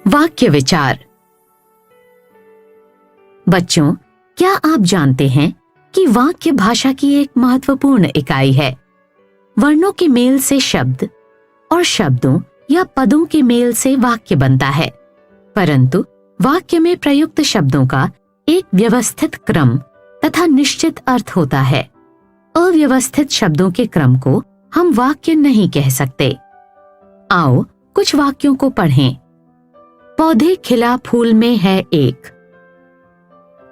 वाक्य विचार। बच्चों, क्या आप जानते हैं कि वाक्य भाषा की एक महत्वपूर्ण इकाई है। वर्णों के मेल से शब्द और शब्दों या पदों के मेल से वाक्य बनता है, परंतु वाक्य में प्रयुक्त शब्दों का एक व्यवस्थित क्रम तथा निश्चित अर्थ होता है। अव्यवस्थित शब्दों के क्रम को हम वाक्य नहीं कह सकते। आओ कुछ वाक्यों को पढ़ें। पौधे खिला फूल में है एक,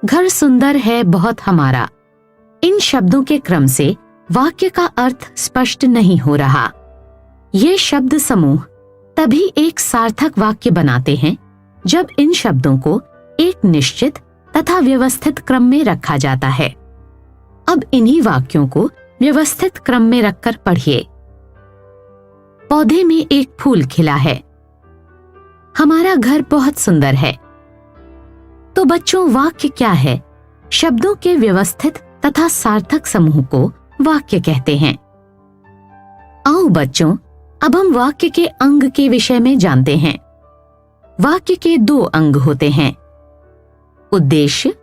घर सुंदर है बहुत हमारा। इन शब्दों के क्रम से वाक्य का अर्थ स्पष्ट नहीं हो रहा। ये शब्द समूह तभी एक सार्थक वाक्य बनाते हैं जब इन शब्दों को एक निश्चित तथा व्यवस्थित क्रम में रखा जाता है। अब इन्हीं वाक्यों को व्यवस्थित क्रम में रखकर पढ़िए। पौधे में एक फूल खिला है, हमारा घर बहुत सुंदर है। तो बच्चों, वाक्य क्या है? शब्दों के व्यवस्थित तथा सार्थक समूह को वाक्य कहते हैं। आओ बच्चों, अब हम वाक्य के अंग के विषय में जानते हैं। वाक्य के दो अंग होते हैं, उद्देश्य,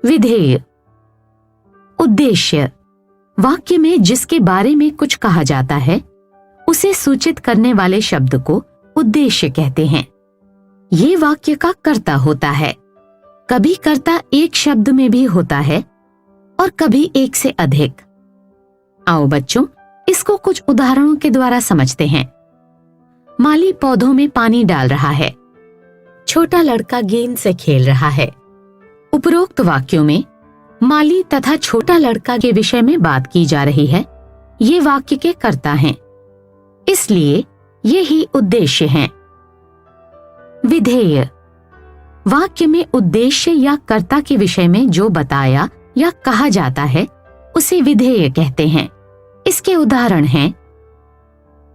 विधेय। उद्देश्य वाक्य में जिसके बारे में कुछ कहा जाता है उसे सूचित करने वाले शब्द को उद्देश्य कहते हैं। ये वाक्य का कर्ता होता है। कभी कर्ता एक शब्द में भी होता है और कभी एक से अधिक। आओ बच्चों, इसको कुछ उदाहरणों के द्वारा समझते हैं। माली पौधों में पानी डाल रहा है, छोटा लड़का गेंद से खेल रहा है। उपरोक्त वाक्यों में माली तथा छोटा लड़का के विषय में बात की जा रही है। ये वाक्य के कर्ता हैं, इसलिए ये ही उद्देश्य हैं। विधेय वाक्य में उद्देश्य या कर्ता के विषय में जो बताया या कहा जाता है उसे विधेय कहते हैं। इसके उदाहरण हैं,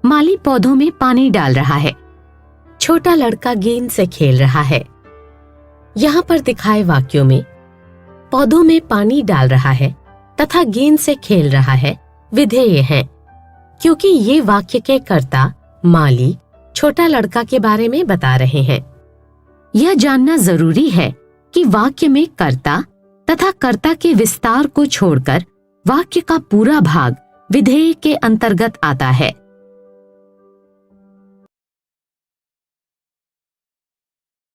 माली पौधों में पानी डाल रहा है, छोटा लड़का गेंद से खेल रहा है। यहाँ पर दिखाए वाक्यों में पौधों में पानी डाल रहा है तथा गेंद से खेल रहा है विधेय हैं, क्योंकि ये वाक्य के कर्ता माली छोटा लड़का के बारे में बता रहे हैं। यह जानना जरूरी है कि वाक्य में कर्ता तथा कर्ता के विस्तार को छोड़कर वाक्य का पूरा भाग विधेय के अंतर्गत आता है।